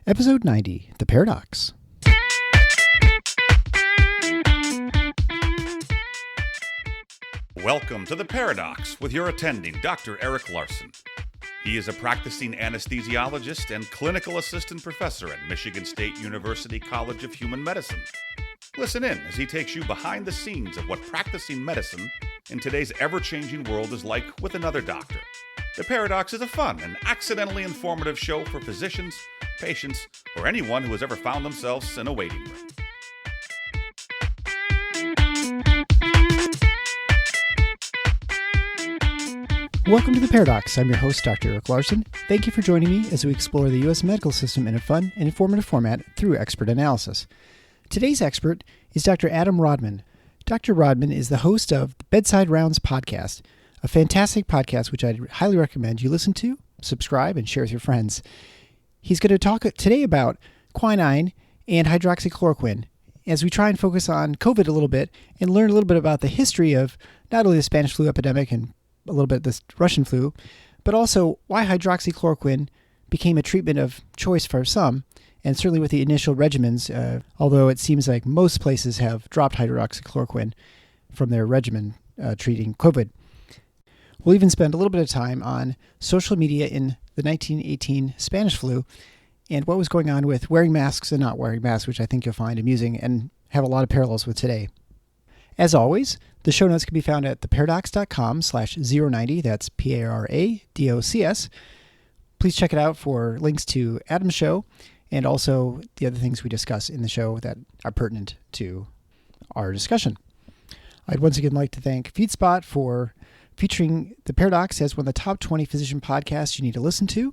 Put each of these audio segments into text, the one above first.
Episode 90, The Paradox. Welcome to The Paradox with your attending, Dr. Eric Larson. He is a practicing anesthesiologist and clinical assistant professor at Michigan State University College of Human Medicine. Listen in as he takes you behind the scenes of what practicing medicine in today's ever-changing world is like with another doctor. The Paradox is a fun and accidentally informative show for physicians, patients, or anyone who has ever found themselves in a waiting room. Welcome to The Paradox. I'm your host, Dr. Eric Larson. Thank you for joining me as we explore the U.S. medical system in a fun and informative format through expert analysis. Today's expert is Dr. Adam Rodman. Dr. Rodman is the host of the Bedside Rounds Podcast, a fantastic podcast which I'd highly recommend you listen to, subscribe, and share with your friends. He's going to talk today about quinine and hydroxychloroquine as we try and focus on COVID a little bit and learn a little bit about the history of not only the Spanish flu epidemic and a little bit this Russian flu, but also why hydroxychloroquine became a treatment of choice for some, and certainly with the initial regimens, although it seems like most places have dropped hydroxychloroquine from their regimen treating COVID. We'll even spend a little bit of time on social media in the 1918 Spanish flu and what was going on with wearing masks and not wearing masks, which I think you'll find amusing and have a lot of parallels with today. As always, the show notes can be found at theparadox.com/090. That's Paradocs. Please check it out for links to Adam's show and also the other things we discuss in the show that are pertinent to our discussion. I'd once again like to thank FeedSpot for featuring The Paradox as one of the top 20 physician podcasts you need to listen to.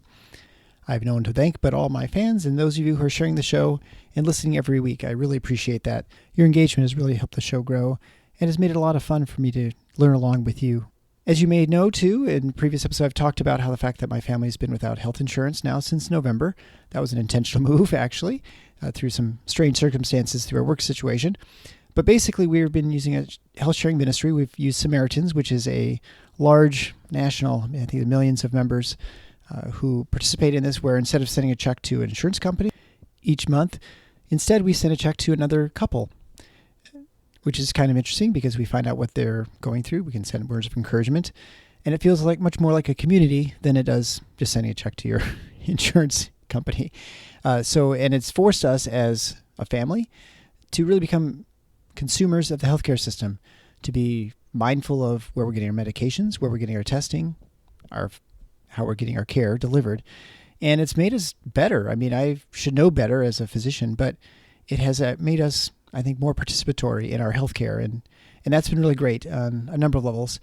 I have no one to thank but all my fans and those of you who are sharing the show and listening every week. I really appreciate that. Your engagement has really helped the show grow and has made it a lot of fun for me to learn along with you. As you may know, too, in previous episodes, I've talked about how the fact that my family has been without health insurance now since November. That was an intentional move, actually, through some strange circumstances through our work situation. But basically, we've been using a health-sharing ministry. We've used Samaritans, which is a large national, I think millions of members who participate in this, where instead of sending a check to an insurance company each month, instead we send a check to another couple, which is kind of interesting because we find out what they're going through. We can send words of encouragement, and it feels like much more like a community than it does just sending a check to your insurance company. And it's forced us as a family to really become consumers of the healthcare system, to be mindful of where we're getting our medications, where we're getting our testing, how we're getting our care delivered. And it's made us better. I mean, I should know better as a physician, but it has made us, I think, more participatory in our healthcare. And that's been really great on a number of levels.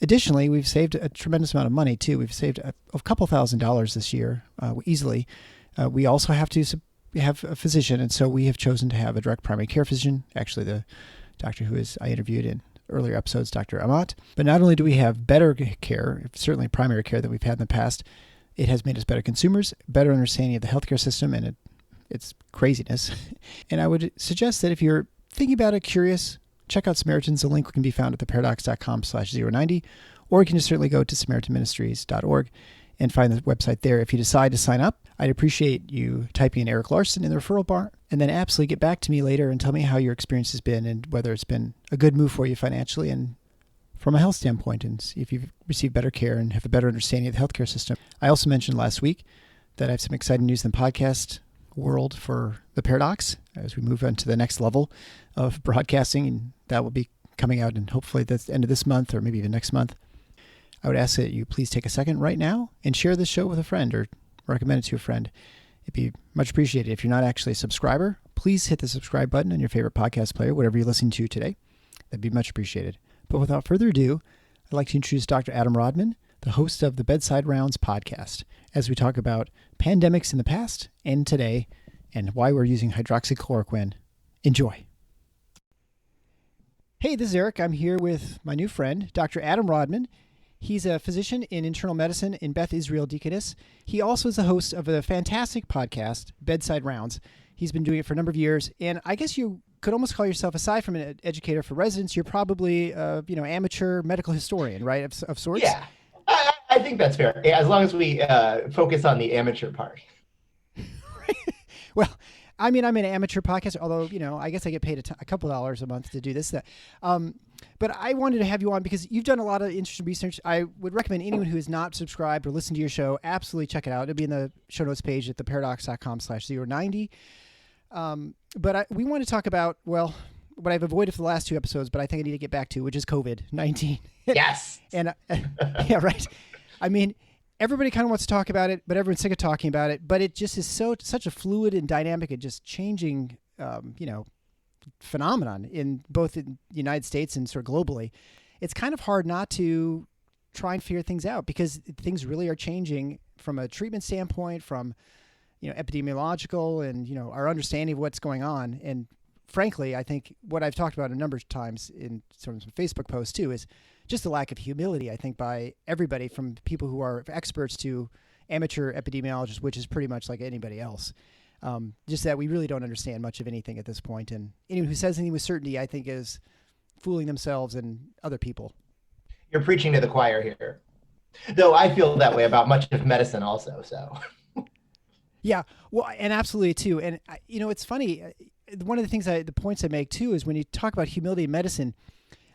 Additionally, we've saved a tremendous amount of money, too. We've saved a couple $1,000s this year easily. We also have to have a physician, and so we have chosen to have a direct primary care physician, actually the doctor I interviewed in earlier episodes, Dr. Amat. But not only do we have better care, certainly primary care than we've had in the past, it has made us better consumers, better understanding of the healthcare system and its craziness. And I would suggest that if you're thinking about it, curious, check out Samaritans. The link can be found at theparadox.com/090, or you can just certainly go to samaritanministries.org and find the website there. If you decide to sign up, I'd appreciate you typing in Eric Larson in the referral bar, and then absolutely get back to me later and tell me how your experience has been and whether it's been a good move for you financially and from a health standpoint, and see if you've received better care and have a better understanding of the healthcare system. I also mentioned last week that I have some exciting news in the podcast world for The Paradox as we move on to the next level of broadcasting, and that will be coming out and hopefully at the end of this month or maybe even next month. I would ask that you please take a second right now and share this show with a friend or recommend it to a friend. It'd be much appreciated. If you're not actually a subscriber, please hit the subscribe button on your favorite podcast player, whatever you're listening to today. That'd be much appreciated. But without further ado, I'd like to introduce Dr. Adam Rodman, the host of the Bedside Rounds Podcast, as we talk about pandemics in the past and today and why we're using hydroxychloroquine. Enjoy. Hey, this is Eric. I'm here with my new friend, Dr. Adam Rodman. He's a physician in internal medicine in Beth Israel Hospital. He also is the host of a fantastic podcast, Bedside Rounds. He's been doing it for a number of years, and I guess you could almost call yourself, aside from an educator for residents, you're probably amateur medical historian, right, of sorts? Yeah, I think that's fair, as long as we focus on the amateur part. Well, I mean, I'm an amateur podcaster, although, I guess I get paid a couple dollars a month to do this. But I wanted to have you on because you've done a lot of interesting research. I would recommend anyone who is not subscribed or listened to your show, absolutely check it out. It'll be in the show notes page at theparadox.com/090. We want to talk about, well, what I've avoided for the last two episodes, but I think I need to get back to, which is COVID-19. Yes. And yeah, right. I mean, everybody kind of wants to talk about it, but everyone's sick of talking about it. But it just is such a fluid and dynamic and just changing, phenomenon in both in the United States and sort of globally. It's kind of hard not to try and figure things out because things really are changing from a treatment standpoint, from epidemiological and our understanding of what's going on. And frankly, I think what I've talked about a number of times in sort of some Facebook posts too is just a lack of humility, I think, by everybody from people who are experts to amateur epidemiologists, which is pretty much like anybody else. Just that we really don't understand much of anything at this point. And anyone who says anything with certainty, I think, is fooling themselves and other people. You're preaching to the choir here. Though I feel that way about much of medicine also, so. Yeah, well, and absolutely too. And, it's funny. One of the points I make too is when you talk about humility in medicine,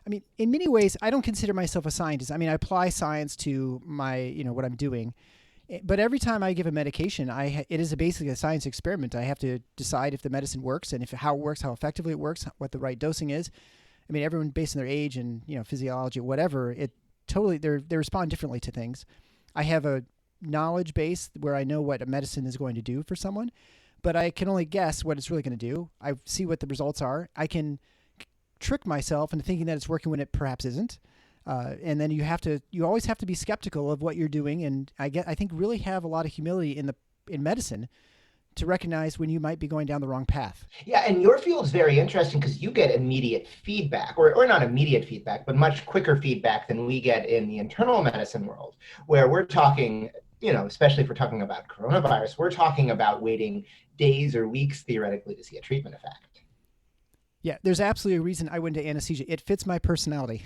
I mean, in many ways, I don't consider myself a scientist. I mean, I apply science to my, what I'm doing. But every time I give a medication, it is basically a science experiment. I have to decide if the medicine works and how it works, how effectively it works, what the right dosing is. I mean, everyone based on their age and physiology, whatever, they respond differently to things. I have a knowledge base where I know what a medicine is going to do for someone, but I can only guess what it's really going to do. I see what the results are. I can trick myself into thinking that it's working when it perhaps isn't. And then you always have to be skeptical of what you're doing. And I think really have a lot of humility in medicine to recognize when you might be going down the wrong path. Yeah, and your field is very interesting because you get immediate feedback, or not immediate feedback, but much quicker feedback than we get in the internal medicine world, where we're talking, especially if we're talking about coronavirus, we're talking about waiting days or weeks theoretically to see a treatment effect. Yeah, there's absolutely a reason I went to anesthesia. It fits my personality.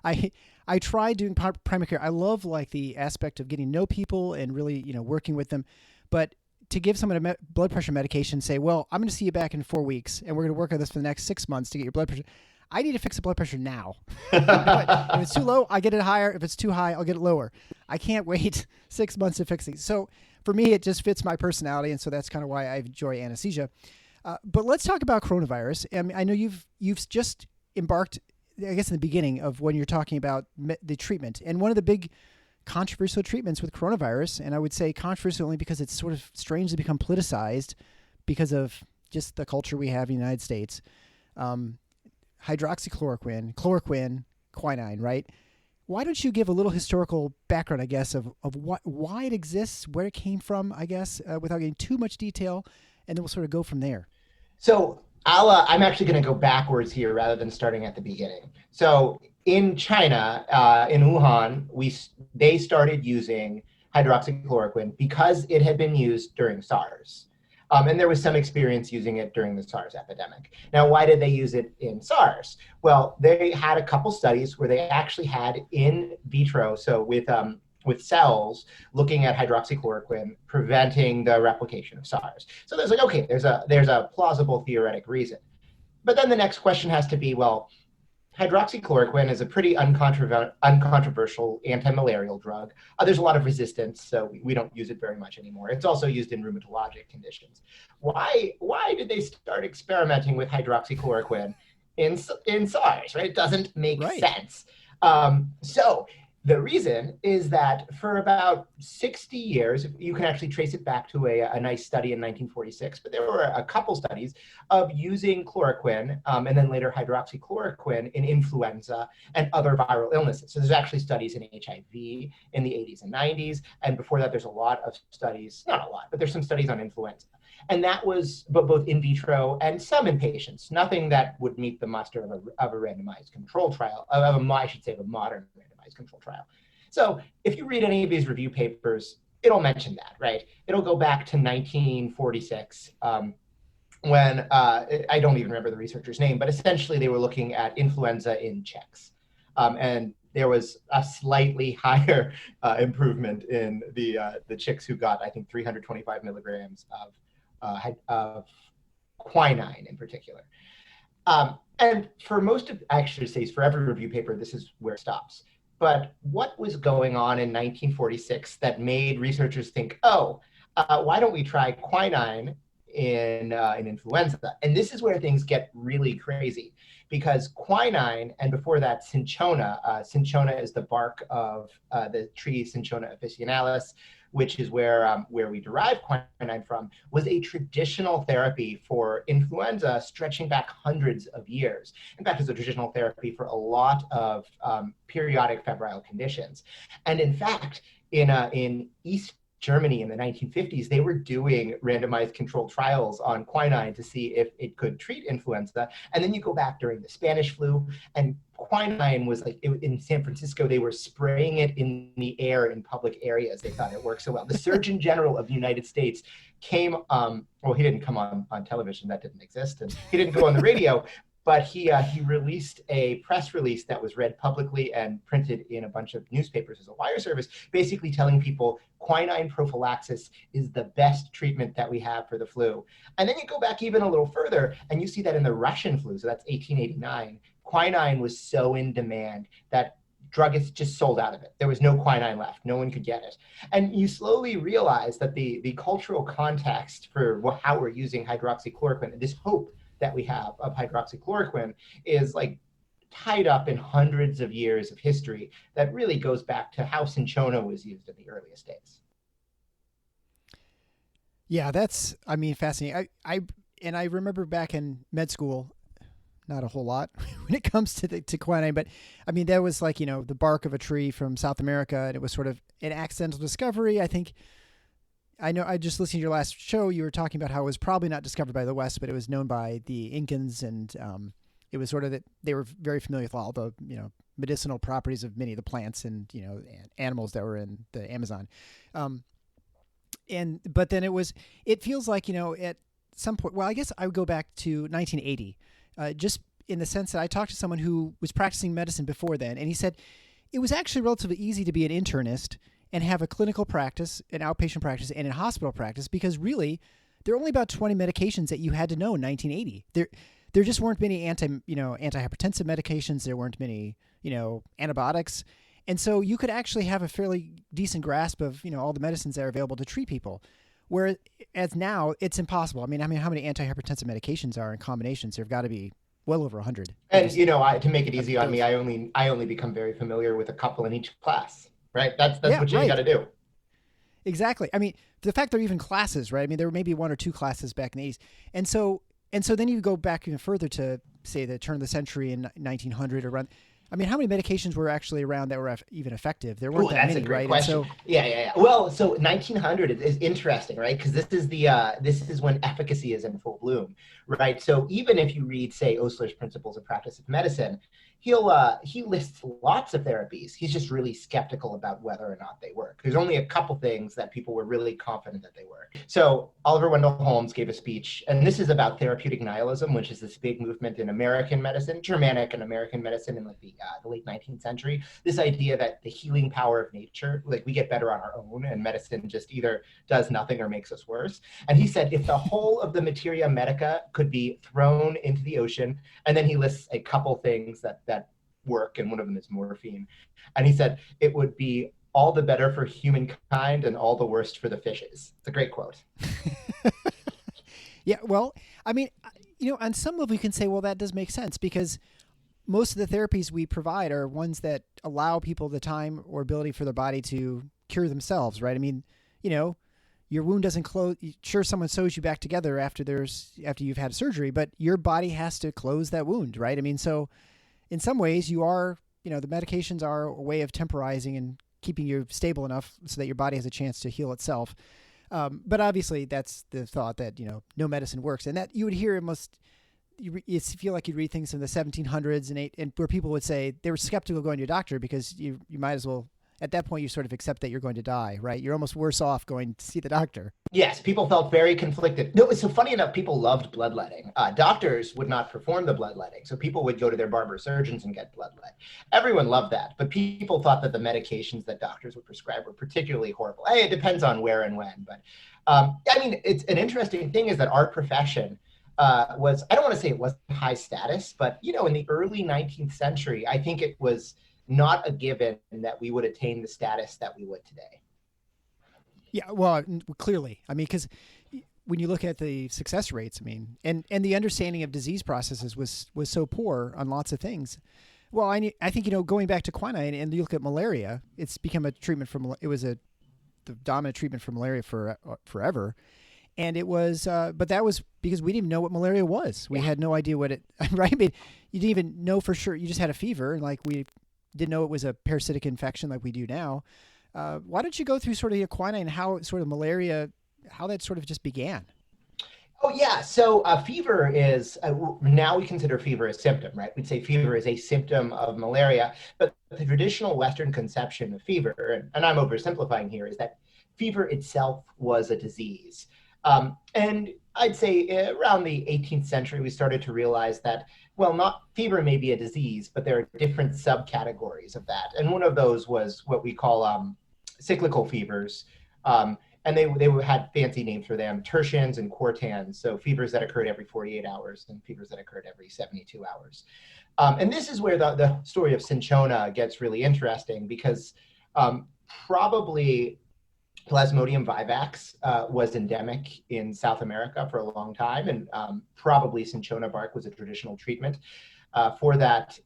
I tried doing primary care. I love the aspect of getting to know people and really, working with them. But to give someone a blood pressure medication, say, well, I'm going to see you back in 4 weeks and we're going to work on this for the next 6 months to get your blood pressure. I need to fix the blood pressure now. If it's too low, I get it higher. If it's too high, I'll get it lower. I can't wait 6 months to fix things. So for me, it just fits my personality. And so that's kind of why I enjoy anesthesia. But let's talk about coronavirus. I know you've just embarked, I guess, in the beginning of when you're talking about the treatment. And one of the big controversial treatments with coronavirus, and I would say controversial only because it's sort of strangely become politicized because of just the culture we have in the United States. Hydroxychloroquine, chloroquine, quinine, right? Why don't you give a little historical background, I guess, of why it exists, where it came from, I guess, without getting too much detail, and then we'll sort of go from there. So I'm actually going to go backwards here rather than starting at the beginning. So in China, in Wuhan, they started using hydroxychloroquine because it had been used during SARS. And there was some experience using it during the SARS epidemic. Now, why did they use it in SARS? Well, they had a couple studies where they actually had in vitro, so with cells, looking at hydroxychloroquine preventing the replication of SARS. So there's okay, there's a plausible theoretic reason. But then the next question has to be, well, hydroxychloroquine is a pretty uncontroversial anti-malarial drug. There's a lot of resistance, so we don't use it very much anymore. It's also used in rheumatologic conditions. Why did they start experimenting with hydroxychloroquine in SARS, right? It doesn't make sense. So the reason is that for about 60 years, you can actually trace it back to a nice study in 1946, but there were a couple studies of using chloroquine and then later hydroxychloroquine in influenza and other viral illnesses. So there's actually studies in HIV in the 80s and 90s. And before that, there's a lot of studies, not a lot, but there's some studies on influenza. And that was both in vitro and some in patients, nothing that would meet the muster of a randomized control trial, of a modern randomized control trial. So if you read any of these review papers, it'll mention that, right? It'll go back to 1946 when, I don't even remember the researcher's name, but essentially they were looking at influenza in Czechs. And there was a slightly higher improvement in the chicks who got, I think, 325 milligrams quinine in particular. And for most of, I should say, for every review paper, this is where it stops. But what was going on in 1946 that made researchers think, why don't we try quinine in influenza? And this is where things get really crazy, because quinine, and before that cinchona, cinchona is the bark of the tree Cinchona officinalis, which is where we derive quinine from, was a traditional therapy for influenza stretching back hundreds of years. In fact, it's a traditional therapy for a lot of periodic febrile conditions. And in fact, in East Germany in the 1950s, they were doing randomized controlled trials on quinine to see if it could treat influenza. And then you go back during the Spanish flu, and quinine was in San Francisco, they were spraying it in the air in public areas. They thought it worked so well. The Surgeon General of the United States came, he didn't come on television, that didn't exist, and he didn't go on the radio, but he released a press release that was read publicly and printed in a bunch of newspapers as a wire service, basically telling people quinine prophylaxis is the best treatment that we have for the flu. And then you go back even a little further, and you see that in the Russian flu, so that's 1889, quinine was so in demand that druggists just sold out of it. There was no quinine left. No one could get it. And you slowly realize that the cultural context for how we're using hydroxychloroquine, this hope that we have of hydroxychloroquine, is tied up in hundreds of years of history that really goes back to how cinchona was used in the earliest days. Yeah, that's, fascinating. I remember back in med school, not a whole lot when it comes to quinine, but that was the bark of a tree from South America, and it was sort of an accidental discovery. I know I just listened to your last show. You were talking about how it was probably not discovered by the West, but it was known by the Incans, and it was sort of that they were very familiar with all the medicinal properties of many of the plants and animals that were in the Amazon. But then it feels like at some point. Well, I guess I would go back to 1980, just in the sense that I talked to someone who was practicing medicine before then, and he said it was actually relatively easy to be an internist and have a clinical practice, an outpatient practice, and a hospital practice, because really there are only about 20 medications that you had to know in 1980. There just weren't many antihypertensive medications. There weren't many, antibiotics. And so you could actually have a fairly decent grasp of, all the medicines that are available to treat people. Whereas now it's impossible. How many antihypertensive medications are in combinations? There've got to be well over 100. And, to make it easy on me, I only become very familiar with a couple in each class. Right. That's what you got to do. Exactly. The fact there are even classes, right? There were maybe one or two classes back in the 80s. And so then you go back even further to, say, the turn of the century in 1900 or around. How many medications were actually around that were even effective? There weren't that many, right? That's a great question. Yeah. Well, so 1900 is interesting, right? Because this is when efficacy is in full bloom, right? So even if you read, say, Osler's Principles of Practice of Medicine, he lists lots of therapies. He's just really skeptical about whether or not they work. There's only a couple things that people were really confident that they work. So Oliver Wendell Holmes gave a speech, and this is about therapeutic nihilism, which is this big movement in American medicine, Germanic and American medicine in the late 19th century. This idea that the healing power of nature, we get better on our own, and medicine just either does nothing or makes us worse. And he said, if the whole of the Materia Medica could be thrown into the ocean, and then he lists a couple things that work, and one of them is morphine. And he said, it would be all the better for humankind and all the worst for the fishes. It's a great quote. Yeah, well, on some level you can say, well, that does make sense, because most of the therapies we provide are ones that allow people the time or ability for their body to cure themselves, right? Your wound doesn't close. Sure, someone sews you back together after you've had surgery, but your body has to close that wound, right? So in some ways you are, the medications are a way of temporizing and keeping you stable enough so that your body has a chance to heal itself. But obviously that's the thought that, no medicine works, and that you would hear you feel like you'd read things in the 1700s and where people would say they were skeptical going to a doctor because you might as well at that point you sort of accept that you're going to die, right? You're almost worse off going to see the doctor. Yes, people felt very conflicted. No, so funny enough, people loved bloodletting. Doctors would not perform the bloodletting, so people would go to their barber surgeons and get bloodlet. Everyone loved that, but people thought that the medications that doctors would prescribe were particularly horrible. Hey, it depends on where and when, but I mean, it's an interesting thing is that our profession was, I don't want to say it wasn't high status, but, you know, in the early 19th century, I think it was not a given that we would attain the status that we would today. Yeah, well, clearly. I mean, because when you look at the success rates, I mean, and the understanding of disease processes was so poor on lots of things. Well, I think, you know, going back to quinine and you look at malaria, it's become a treatment it was the dominant treatment for malaria forever. And it was, but that was because we didn't even know what malaria was. We had no idea what it, right? I mean, you didn't even know for sure. You just had a fever, and like we didn't know it was a parasitic infection like we do now. Why don't you go through sort of your quinine and how sort of malaria, how that sort of just began? Oh, yeah. So fever is, now we consider fever a symptom, right? We'd say fever is a symptom of malaria, but the traditional Western conception of fever, and I'm oversimplifying here, is that fever itself was a disease. And I'd say around the 18th century, we started to realize that, well, not fever may be a disease, but there are different subcategories of that. And one of those was what we call cyclical fevers. And they had fancy names for them, tertians and quartans. So fevers that occurred every 48 hours and fevers that occurred every 72 hours. And this is where the story of Cinchona gets really interesting because probably Plasmodium vivax was endemic in South America for a long time, and probably cinchona bark was a traditional treatment for that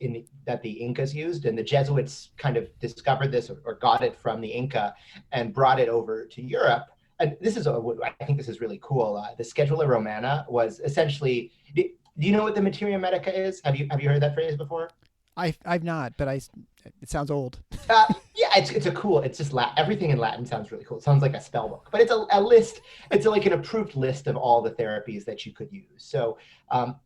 that the Incas used, and the Jesuits kind of discovered this or got it from the Inca and brought it over to Europe. And this is, I think this is really cool. The Schedula Romana was essentially, do you know what the Materia Medica is? Have you heard that phrase before? I've not, but it sounds old. Yeah, it's a cool. It's just everything in Latin sounds really cool. It sounds like a spell book, but it's a list. It's like an approved list of all the therapies that you could use. So up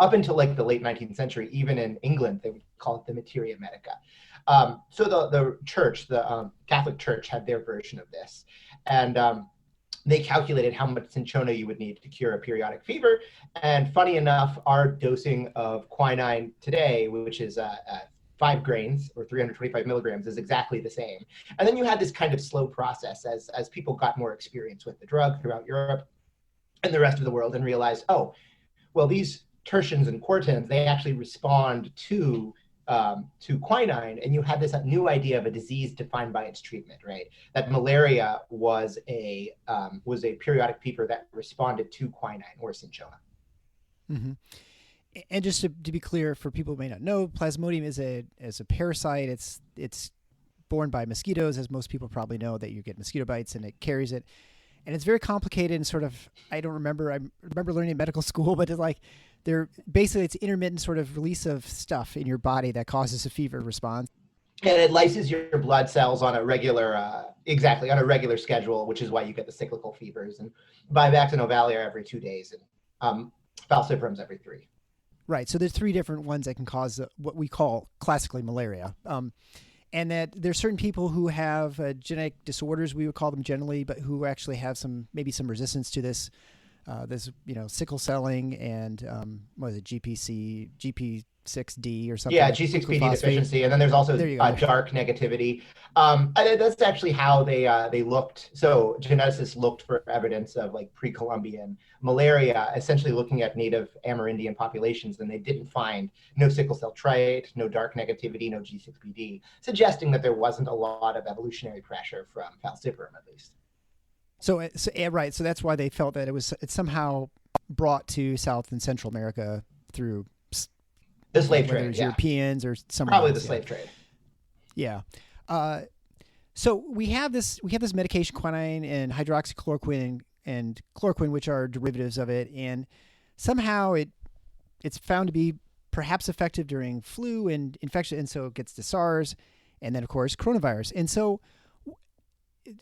until like the late 19th century, even in England, they would call it the Materia Medica. So the church, the Catholic Church, had their version of this, and they calculated how much cinchona you would need to cure a periodic fever. And funny enough, our dosing of quinine today, which is 5 grains or 325 milligrams, is exactly the same. And then you had this kind of slow process as people got more experience with the drug throughout Europe and the rest of the world and realized, oh, well, these tertians and quartans, they actually respond to quinine, and you had this new idea of a disease defined by its treatment, right? That malaria was a periodic fever that responded to quinine or cinchona. Mm-hmm. And just to be clear, for people who may not know, Plasmodium is a parasite. It's borne by mosquitoes, as most people probably know, that you get mosquito bites and it carries it. And it's very complicated and sort of, I remember learning in medical school, but it's like it's intermittent sort of release of stuff in your body that causes a fever response. And it lyses your blood cells on a regular, on a regular schedule, which is why you get the cyclical fevers. And Vivax and Ovalia are every 2 days, and falciparams every 3. Right. So there's 3 different ones that can cause what we call classically malaria. And that there's certain people who have genetic disorders, we would call them generally, but who actually have maybe some resistance to this, sickle selling and what is it, GP6D or something. Yeah, G6PD deficiency, and then there's also dark negativity. And that's actually how they looked. So geneticists looked for evidence of like pre-Columbian malaria, essentially looking at native Amerindian populations, and they didn't find no sickle cell trait, no dark negativity, no G6PD, suggesting that there wasn't a lot of evolutionary pressure from falciparum, at least. So right. So that's why they felt that it's somehow brought to South and Central America through the slave trade, Europeans or someone probably else, the slave trade. Yeah. So we have this medication, quinine and hydroxychloroquine and chloroquine, which are derivatives of it, and somehow it's found to be perhaps effective during flu and infection, and so it gets to SARS, and then of course coronavirus, and so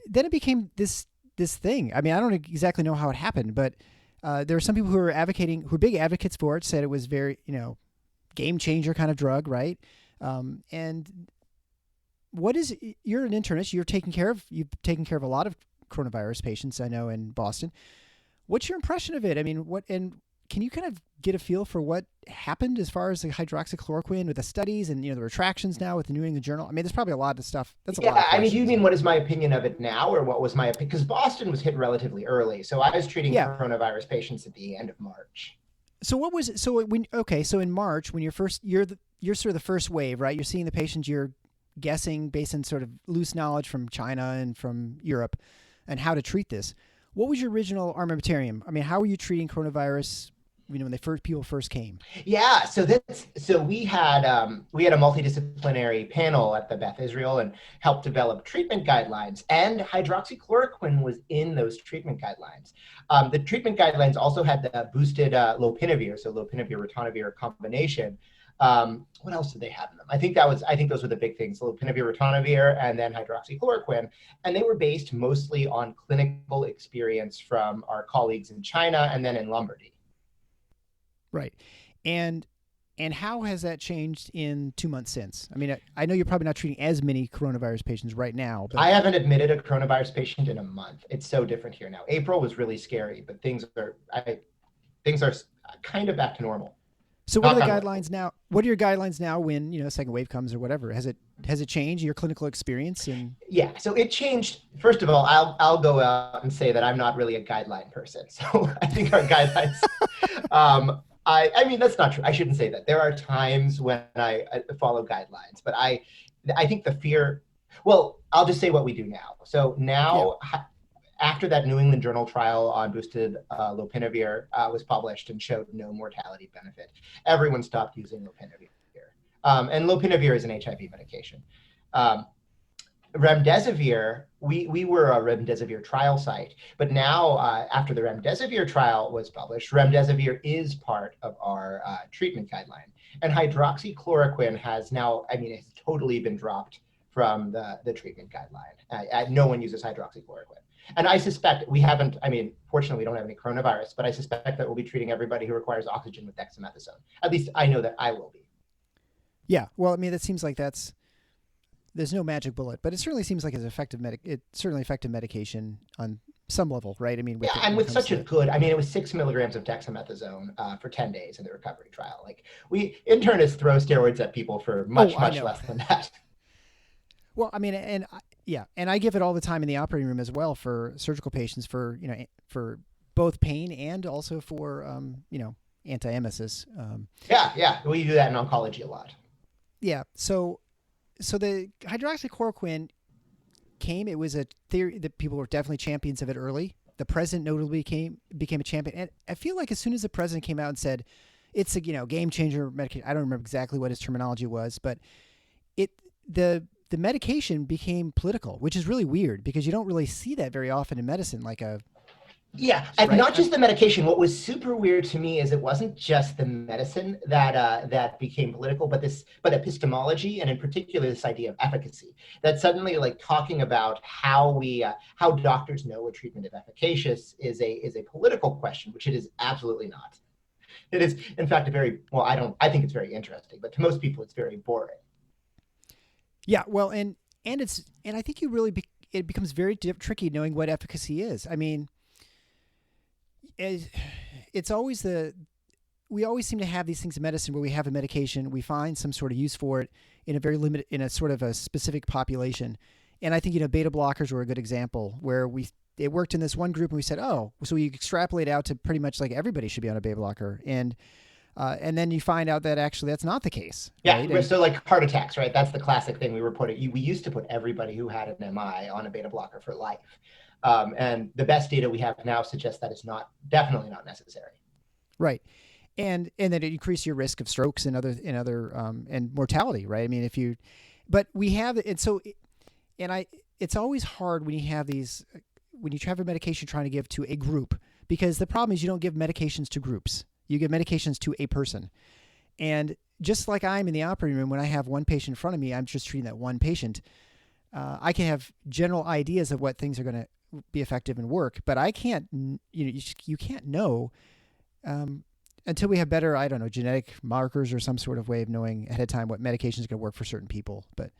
then it became this thing. I mean, I don't exactly know how it happened, but there are some people who are big advocates for it, said it was very, game changer kind of drug, right? And you're an internist, you've taken care of a lot of coronavirus patients, I know, in Boston. What's your impression of it? I mean, can you kind of get a feel for what happened as far as the hydroxychloroquine with the studies and, the retractions now with the New England Journal? I mean, there's probably a lot of stuff. That's a lot of questions. I mean, do you mean what is my opinion of it now, or what was my opinion? Because Boston was hit relatively early. So I was treating coronavirus patients at the end of March. So what was it? So in March, when you're sort of the first wave, right? You're seeing the patients, you're guessing based on sort of loose knowledge from China and from Europe and how to treat this. What was your original armamentarium? I mean, how were you treating coronavirus, when people first came? Yeah, so we had a multidisciplinary panel at the Beth Israel and helped develop treatment guidelines, and hydroxychloroquine was in those treatment guidelines. The treatment guidelines also had the boosted lopinavir, so lopinavir-ritonavir combination. What else did they have in them? I think those were the big things: lopinavir, ritonavir, and then hydroxychloroquine. And they were based mostly on clinical experience from our colleagues in China and then in Lombardy. Right. And how has that changed in 2 months since? I mean, I know you're probably not treating as many coronavirus patients right now. But I haven't admitted a coronavirus patient in a month. It's so different here now. April was really scary, but things are kind of back to normal. So what are the guidelines now? What are your guidelines now when, a second wave comes or whatever? Has it changed your clinical experience? Yeah, so it changed. First of all, I'll go out and say that I'm not really a guideline person. So I think our guidelines, I mean, that's not true. I shouldn't say that. There are times when I follow guidelines, but I think the fear, well, I'll just say what we do now. So now, after that New England Journal trial on boosted lopinavir was published and showed no mortality benefit, everyone stopped using lopinavir. And lopinavir is an HIV medication. Remdesivir, we were a remdesivir trial site, but now after the remdesivir trial was published, remdesivir is part of our treatment guideline. And hydroxychloroquine has now, it's totally been dropped from the treatment guideline. No one uses hydroxychloroquine. And I suspect fortunately we don't have any coronavirus, but I suspect that we'll be treating everybody who requires oxygen with dexamethasone. At least I know that I will be. Yeah, well, that seems like there's no magic bullet, but it certainly seems like it's effective medication on some level, right? With such a good, it was 6 milligrams of dexamethasone for 10 days in the recovery trial. Like, we internists throw steroids at people for much less than that. Well, and I give it all the time in the operating room as well for surgical patients for both pain and also for, anti-emesis. Yeah. We do that in oncology a lot. Yeah. So the hydroxychloroquine came, it was a theory that people were definitely champions of it early. The president notably became a champion. And I feel like as soon as the president came out and said, it's a, game changer medication, I don't remember exactly what his terminology was, but the medication became political, which is really weird because you don't really see that very often in medicine. And not just the medication. What was super weird to me is it wasn't just the medicine that became political, but epistemology, and in particular this idea of efficacy. That suddenly, talking about how doctors know a treatment is efficacious is a political question, which it is absolutely not. It is, in fact, I think it's very interesting, but to most people, it's very boring. Yeah, well, and I think it becomes very tricky knowing what efficacy is. It's always we always seem to have these things in medicine where we have a medication, we find some sort of use for it in a sort of a specific population. And I think, beta blockers were a good example where it worked in this one group and we said, so we extrapolate out to pretty much like everybody should be on a beta blocker. And then you find out that actually that's not the case. Yeah, right? So like heart attacks, right? That's the classic thing we used to put everybody who had an MI on a beta blocker for life. And the best data we have now suggests that is definitely not necessary. Right. And then it increases your risk of strokes and and mortality, right? It's always hard when you have a medication trying to give to a group, because the problem is you don't give medications to groups. You give medications to a person. And just like I'm in the operating room, when I have one patient in front of me, I'm just treating that one patient. I can have general ideas of what things are going to be effective and work, but I can't, you can't know until we have better, genetic markers or some sort of way of knowing ahead of time what medication is going to work for certain people. But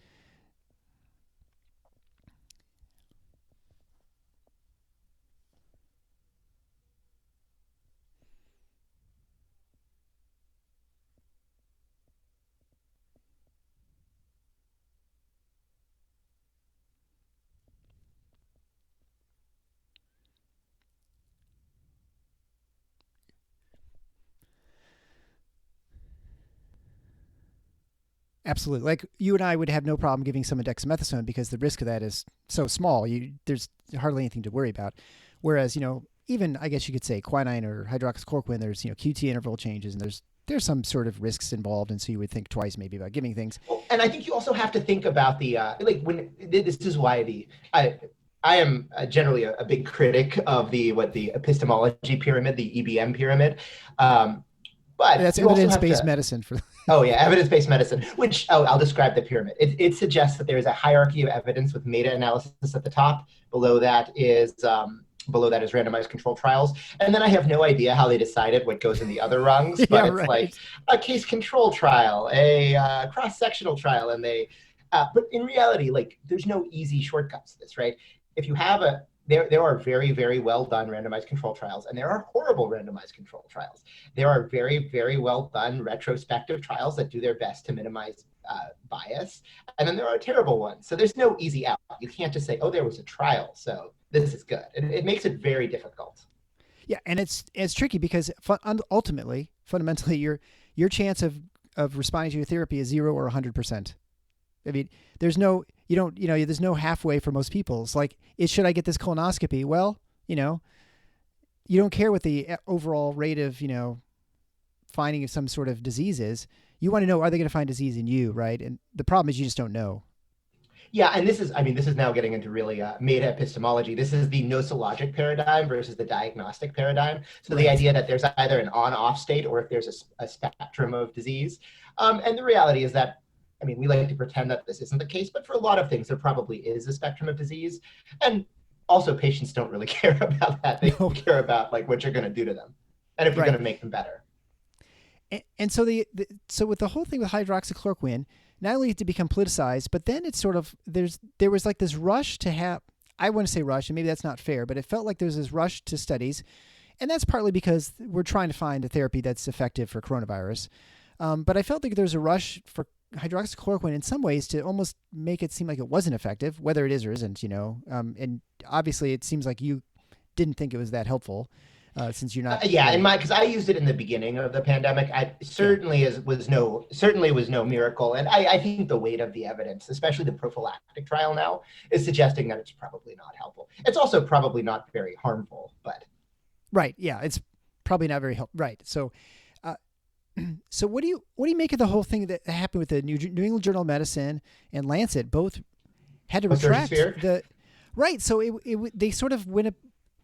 Absolutely. Like you and I would have no problem giving someone dexamethasone because the risk of that is so small. There's hardly anything to worry about. Whereas, even I guess you could say quinine or hydroxychloroquine, there's, QT interval changes and there's some sort of risks involved. And so you would think twice maybe about giving things. Well, and I think you also have to think about the, this is why I am generally a big critic of the epistemology pyramid, the EBM pyramid. But that's evidence-based medicine for. Oh yeah, evidence-based medicine. Which I'll describe the pyramid. It suggests that there is a hierarchy of evidence with meta-analysis at the top. Below that is randomized controlled trials, and then I have no idea how they decided what goes in the other rungs. But it's right. Like a case control trial, a cross-sectional trial, and but in reality, like there's no easy shortcuts to this, right? If you have there are very, very well done randomized control trials, and there are horrible randomized control trials. There are very, very well done retrospective trials that do their best to minimize bias, and then there are terrible ones. So there's no easy out. You can't just say, oh, there was a trial, so this is good. It makes it very difficult. Yeah, and it's tricky because fundamentally, your chance of responding to your therapy is 0 or 100%. I mean, there's no halfway for most people. It's like, should I get this colonoscopy? Well, you don't care what the overall rate of, finding of some sort of disease is. You want to know, are they going to find disease in you, right? And the problem is you just don't know. Yeah, and this is now getting into really meta epistemology. This is the nosologic paradigm versus the diagnostic paradigm. So the idea that there's either an on-off state or if there's a spectrum of disease. And the reality is that, we like to pretend that this isn't the case, but for a lot of things, there probably is a spectrum of disease. And also patients don't really care about that. They care about like what you're going to do to them and if you're going to make them better. And so so with the whole thing with hydroxychloroquine, not only did it become politicized, but then it's sort of, there was like this rush to have, I want to say rush, and maybe that's not fair, but it felt like there was this rush to studies. And that's partly because we're trying to find a therapy that's effective for coronavirus. But I felt like there was a rush for hydroxychloroquine in some ways to almost make it seem like it wasn't effective, whether it is or isn't, and obviously it seems like you didn't think it was that helpful since you're not. Because I used it in the beginning of the pandemic. Certainly was no miracle. And I think the weight of the evidence, especially the prophylactic trial now, is suggesting that it's probably not helpful. It's also probably not very harmful, but. Right. Yeah. It's probably not very helpful. Right. So, so what do you make of the whole thing that happened with the New England Journal of Medicine and Lancet? Both had to retract the right. So they sort of went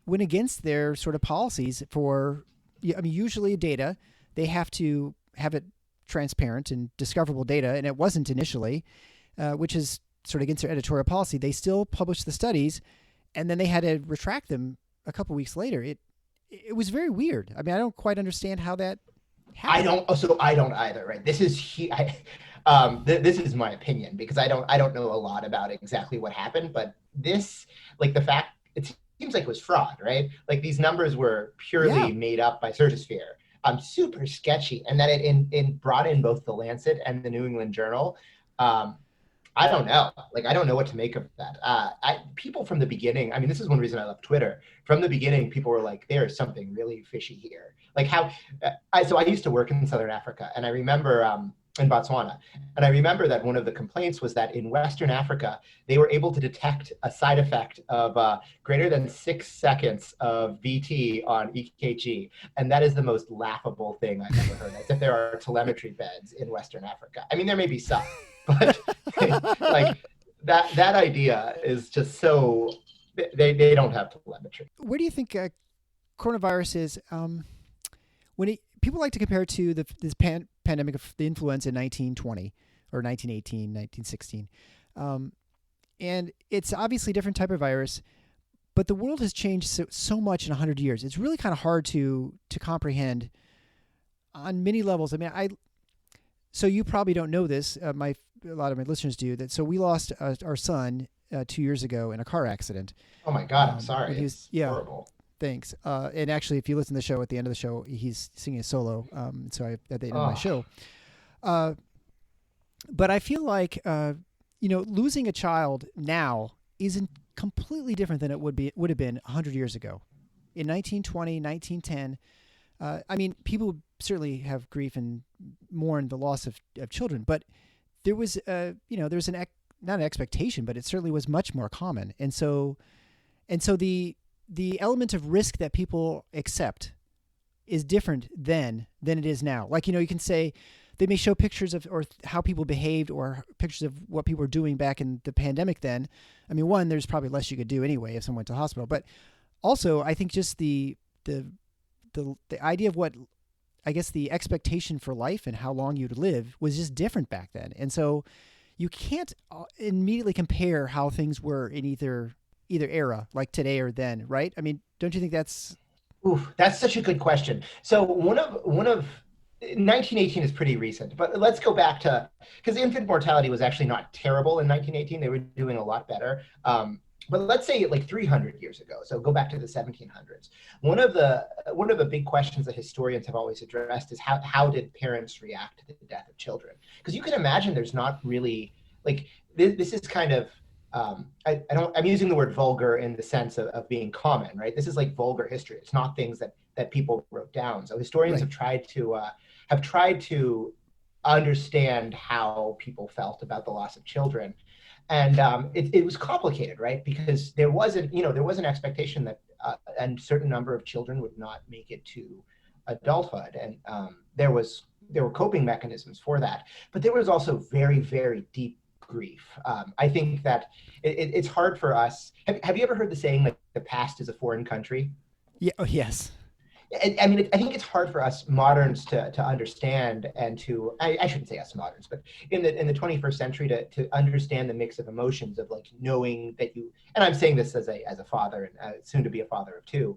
against their sort of policies for. Usually data, they have to have it transparent and discoverable data, and it wasn't initially, which is sort of against their editorial policy. They still published the studies, and then they had to retract them a couple weeks later. It was very weird. I don't quite understand how that. I don't either. Right. This is this is my opinion because I don't know a lot about exactly what happened, but this, like the fact it seems like it was fraud, right? Like these numbers were purely made up by Certisphere. Super sketchy, and that it brought in both the Lancet and the New England Journal. I don't know. Like, I don't know what to make of that. People from the beginning, this is one reason I love Twitter. From the beginning, people were like, there's something really fishy here. Like so I used to work in Southern Africa, and I remember in Botswana, and I remember that one of the complaints was that in Western Africa, they were able to detect a side effect of greater than 6 seconds of VT on EKG. And that is the most laughable thing I've ever heard, as if there are telemetry beds in Western Africa. There may be some. But like that idea is just so they don't have telemetry. Where do you think coronavirus is? People like to compare it to this pandemic of the influenza in 1920 or 1918, 1916, and it's obviously a different type of virus. But the world has changed so much in 100 years. It's really kind of hard to comprehend on many levels. So you probably don't know this. A lot of my listeners do that. So we lost our son 2 years ago in a car accident. Oh my God! I'm sorry. It's horrible. Thanks. And actually, if you listen to the show, at the end of the show, he's singing a solo. So at the end of my show. But I feel like losing a child now isn't completely different than it would have been 100 years ago. In 1920, 1910, people certainly have grief and mourn the loss of children, but there was there's not an expectation, but it certainly was much more common. And so the element of risk that people accept is different then than it is now. Like, you can say they may show pictures of or how people behaved or pictures of what people were doing back in the pandemic then. I mean, one, there's probably less you could do anyway if someone went to hospital. But also, I think just the idea of what, I guess, the expectation for life and how long you'd live was just different back then. And so you can't immediately compare how things were in either era, like today or then, right? I mean, don't you think that's... Oof, that's such a good question. So one of 1918 is pretty recent, but let's go back to, because infant mortality was actually not terrible in 1918. They were doing a lot better. But let's say like 300 years ago. So go back to the 1700s. One of the big questions that historians have always addressed is how did parents react to the death of children? Because you can imagine there's not really like this is kind of I'm using the word vulgar in the sense of being common, right? This is like vulgar history. It's not things that people wrote down. So historians have tried to understand how people felt about the loss of children. And it was complicated, right? Because there was an expectation that a certain number of children would not make it to adulthood. And there were coping mechanisms for that. But there was also very, very deep grief. I think that it's hard for us. Have you ever heard the saying, like, the past is a foreign country? Yeah. Oh, yes. I mean, I think it's hard for us moderns to understand and to, I shouldn't say us moderns, but in the 21st century to understand the mix of emotions of like knowing that you, and I'm saying this as a father and soon to be a father of two,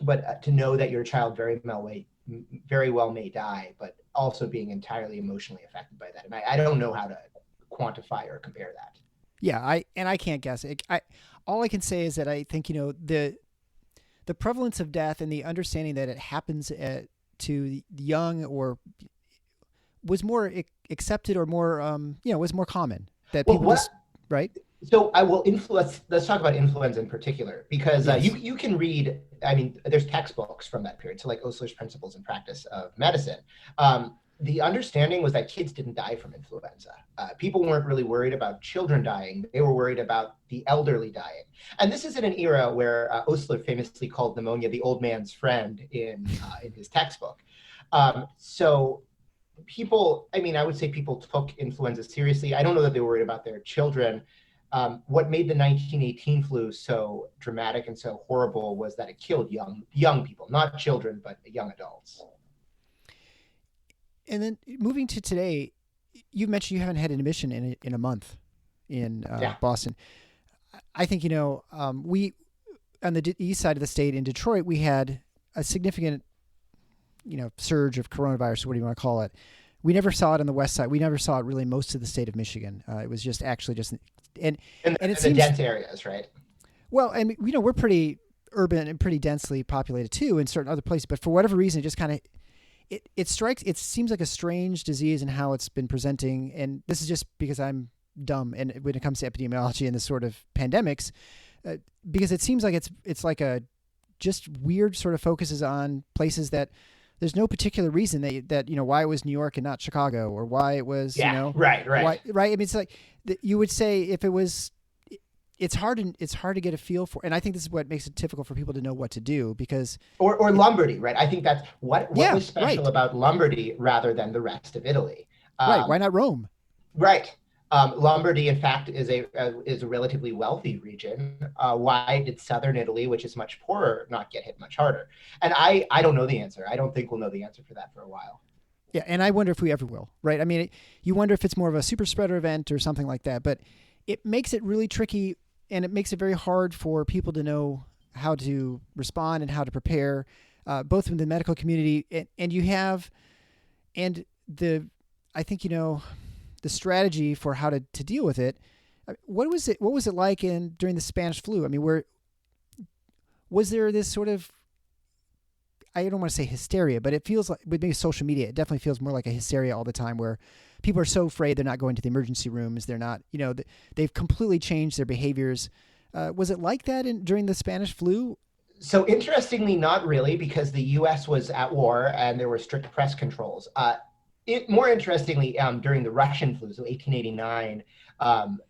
but to know that your child very well may die, but also being entirely emotionally affected by that. And I don't know how to quantify or compare that. Yeah, I can't guess. All I can say is that I think, the prevalence of death and the understanding that it happens to the young or was more accepted or more, was more common that people right? So let's talk about influenza in particular, because yes. You can read, I mean, there's textbooks from that period. So like Osler's Principles and Practice of Medicine. The understanding was that kids didn't die from influenza. People weren't really worried about children dying. They were worried about the elderly dying. And this is in an era where Osler famously called pneumonia the old man's friend in his textbook. So people, I mean, I would say people took influenza seriously. I don't know that they were worried about their children. What made the 1918 flu so dramatic and so horrible was that it killed young people, not children, but young adults. And then moving to today, you mentioned you haven't had an admission in a month in Boston. I think, we on the east side of the state in Detroit, we had a significant, surge of coronavirus, what do you want to call it? We never saw it on the west side. We never saw it really most of the state of Michigan. It was just and it seems dense areas, right? Well, and we're pretty urban and pretty densely populated too in certain other places, but for whatever reason, it just kind of it seems like a strange disease in how it's been presenting. And this is just because I'm dumb and when it comes to epidemiology and this sort of pandemics, because it seems like it's like a just weird sort of focuses on places that there's no particular reason that why it was New York and not Chicago, or why it was right. Why, right. I mean, it's like you would say if it was. It's hard to get a feel for, and I think this is what makes it difficult for people to know what to do, because or Lombardy, right? I think that's what was special about Lombardy rather than the rest of Italy. Right? Why not Rome? Right. Lombardy, in fact, is a relatively wealthy region. Why did southern Italy, which is much poorer, not get hit much harder? And I don't know the answer. I don't think we'll know the answer for that for a while. Yeah, and I wonder if we ever will. Right? I mean, you wonder if it's more of a super spreader event or something like that, but it makes it really tricky. And it makes it very hard for people to know how to respond and how to prepare, both in the medical community I think, the strategy for how to deal with it. What was it like during the Spanish flu? I mean, was there this sort of, I don't want to say hysteria, but it feels like with maybe social media, it definitely feels more like a hysteria all the time where people are so afraid they're not going to the emergency rooms. They're not, they've completely changed their behaviors. Was it like that during the Spanish flu? So interestingly, not really, because the U.S. was at war and there were strict press controls. More interestingly, during the Russian flu, so 1889,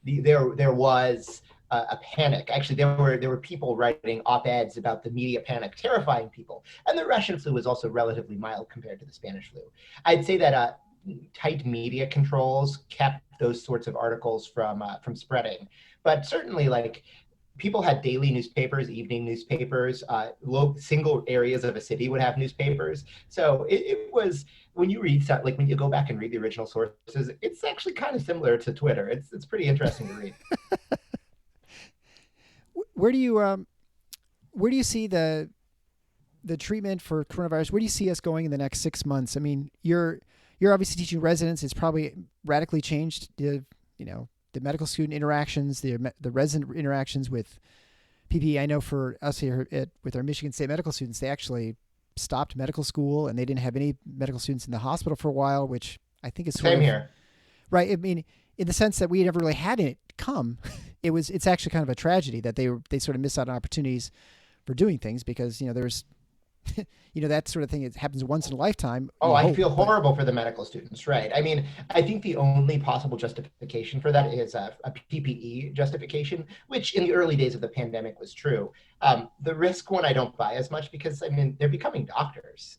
there was a panic. Actually, there were people writing op-eds about the media panic terrifying people, and the Russian flu was also relatively mild compared to the Spanish flu. I'd say that tight media controls kept those sorts of articles from spreading, but certainly like people had daily newspapers, evening newspapers, single areas of a city would have newspapers. So it was, when you read stuff, like when you go back and read the original sources, it's actually kind of similar to Twitter. It's pretty interesting to read. Where do you see the treatment for coronavirus? Where do you see us going in the next 6 months? I mean, you're obviously teaching residents. It's probably radically changed the medical student interactions, the resident interactions with PPE. I know for us here with our Michigan State medical students, they actually stopped medical school and they didn't have any medical students in the hospital for a while, which I think is same here. Right. I mean, in the sense that we never really had it come, it's actually kind of a tragedy that they sort of miss out on opportunities for doing things because, there's, that sort of thing. It happens once in a lifetime. Oh, I feel horrible for the medical students. Right. I mean, I think the only possible justification for that is a PPE justification, which in the early days of the pandemic was true. The risk one I don't buy as much because, I mean, they're becoming doctors.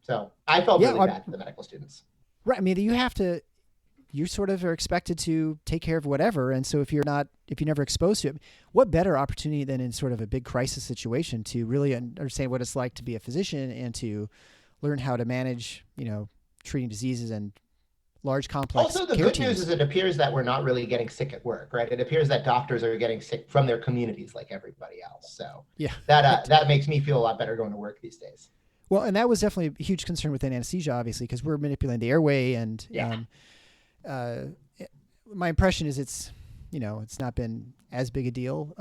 So I felt really bad for the medical students. Right. I mean, you sort of are expected to take care of whatever. And so if you're never exposed to it, what better opportunity than in sort of a big crisis situation to really understand what it's like to be a physician and to learn how to manage, treating diseases and large complex Also, the good news is it appears that we're not really getting sick at work, right? It appears that doctors are getting sick from their communities like everybody else. So yeah, that makes me feel a lot better going to work these days. Well, and that was definitely a huge concern within anesthesia, obviously, because we're manipulating the airway and my impression is it's not been as big a deal.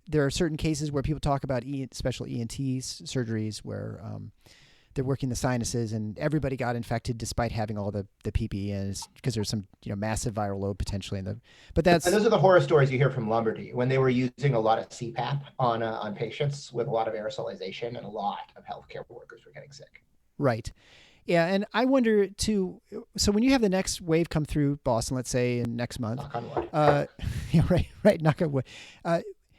There are certain cases where people talk about special ENT surgeries where they're working the sinuses and everybody got infected despite having all the PPE in because there's some massive viral load potentially and those are the horror stories you hear from Lombardy when they were using a lot of CPAP on patients with a lot of aerosolization and a lot of healthcare workers were getting sick. Right. Yeah, and I wonder too. So when you have the next wave come through Boston, let's say in next month, knock on wood. Right, knock on wood.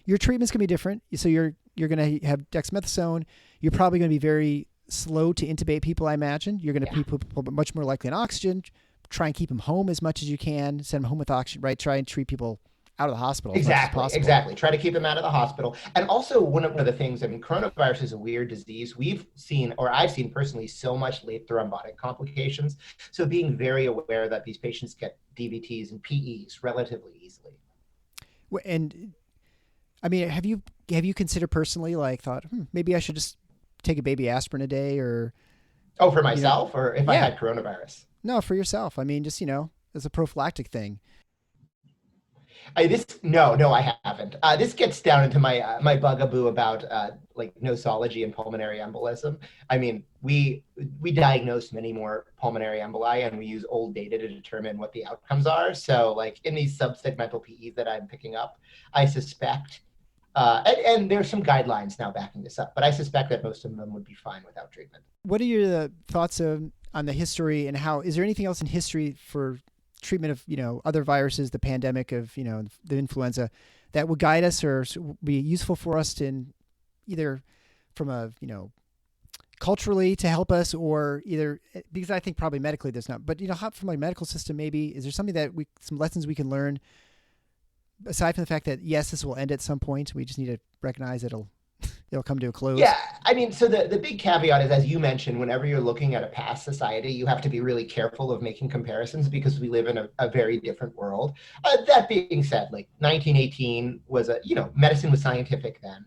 Your treatment's gonna be different. So you're gonna have dexamethasone. You're probably gonna be very slow to intubate people. I imagine you're gonna put people much more likely on oxygen. Try and keep them home as much as you can. Send them home with oxygen. Right. Try and treat people out of the hospital. Exactly. Try to keep them out of the hospital. And also one of the things, I mean, coronavirus is a weird disease. I've seen personally so much late thrombotic complications. So being very aware that these patients get DVTs and PEs relatively easily. And I mean, have you considered personally, like thought, maybe I should just take a baby aspirin a day or. Oh, for myself or if I had coronavirus? No, for yourself. I mean, just, as a prophylactic thing. No, I haven't. This gets down into my bugaboo about nosology and pulmonary embolism. I mean, we diagnose many more pulmonary emboli, and we use old data to determine what the outcomes are. So, like in these subsegmental PEs that I'm picking up, I suspect, and there's some guidelines now backing this up, but I suspect that most of them would be fine without treatment. What are your thoughts on the history and how? Is there anything else in history for treatment of other viruses, the pandemic of the influenza, that would guide us or be useful for us to either from a culturally to help us or either because I think probably medically there's not, but from a medical system maybe is there something that some lessons we can learn aside from the fact that yes this will end at some point, we just need to recognize it'll come to a close? Yeah, I mean, so the big caveat is, as you mentioned, whenever you're looking at a past society, you have to be really careful of making comparisons because we live in a very different world. That being said, like 1918 was medicine was scientific then.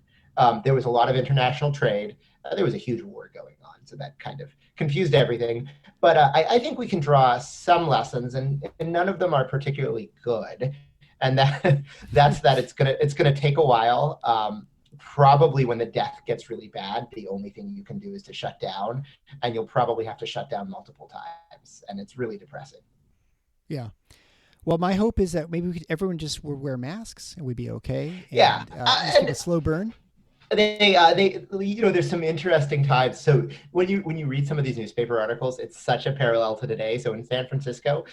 There was a lot of international trade. There was a huge war going on, so that kind of confused everything. But I think we can draw some lessons, and none of them are particularly good. And that's that it's gonna take a while. Probably when the death gets really bad, the only thing you can do is to shut down, and you'll probably have to shut down multiple times, and it's really depressing. Yeah. Well, my hope is that maybe everyone just would wear masks and we'd be okay. And, yeah. just get a slow burn. There's some interesting times. So when you read some of these newspaper articles, it's such a parallel to today. So in San Francisco,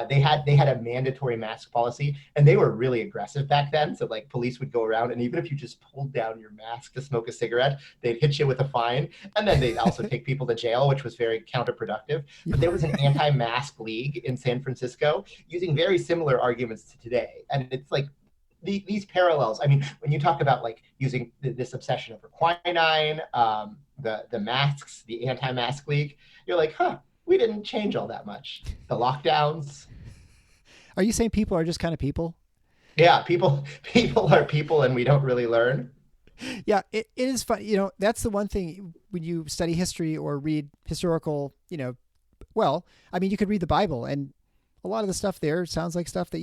they had a mandatory mask policy, and they were really aggressive back then. So like police would go around, and even if you just pulled down your mask to smoke a cigarette, they'd hit you with a fine, and then they'd also take people to jail, which was very counterproductive. But there was an anti-mask league in San Francisco using very similar arguments to today, and it's like, these parallels. I mean, when you talk about like using this obsession over quinine, the masks, the anti-mask league, you're like, we didn't change all that much. The lockdowns. Are you saying people are just kind of people? Yeah, people are people, and we don't really learn. Yeah, it is fun. That's the one thing when you study history or read historical, well, I mean, you could read the Bible, and a lot of the stuff there sounds like stuff that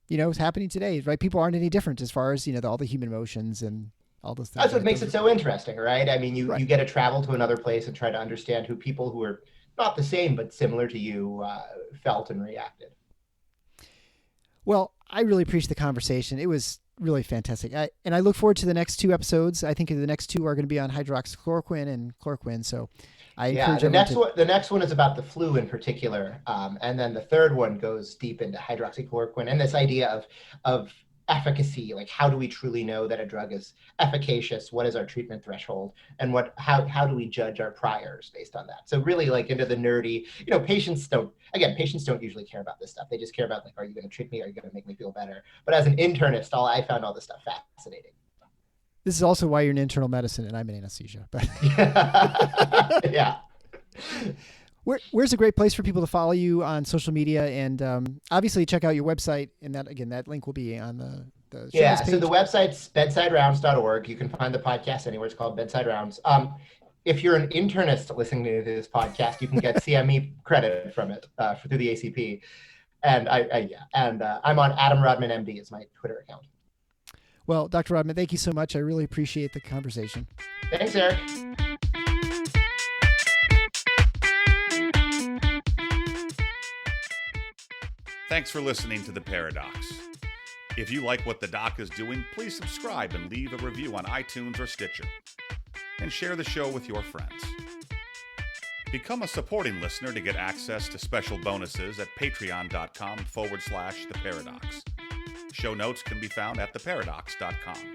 is happening today, right? People aren't any different as far as, all the human emotions and all those things. That's what makes it so interesting, right? I mean, you get to travel to another place and try to understand who people who are not the same, but similar to you felt and reacted. Well, I really appreciate the conversation. It was really fantastic. And I look forward to the next 2 episodes. I think the next 2 are going to be on hydroxychloroquine and chloroquine. So I encourage the next one is about the flu in particular. And then the third one goes deep into hydroxychloroquine and this idea of efficacy, like how do we truly know that a drug is efficacious? What is our treatment threshold? And how do we judge our priors based on that? So really like into the nerdy, patients don't usually care about this stuff. They just care about like, are you going to treat me? Are you going to make me feel better? But as an internist, I found all this stuff fascinating. This is also why you're in internal medicine and I'm in anesthesia. But yeah. Where's a great place for people to follow you on social media, and obviously check out your website, and that link will be on the show notes page. So the website's bedsiderounds.org. You can find the podcast anywhere. It's called Bedside Rounds. If you're an internist listening to this podcast, you can get CME credit from it through the ACP. And I'm on Adam Rodman MD is my Twitter account. Well, Dr. Rodman, thank you so much. I really appreciate the conversation. Thanks, Eric. Thanks for listening to The Paradox. If you like what the doc is doing, please subscribe and leave a review on iTunes or Stitcher. And share the show with your friends. Become a supporting listener to get access to special bonuses at patreon.com/theparadox. Show notes can be found at theparadox.com.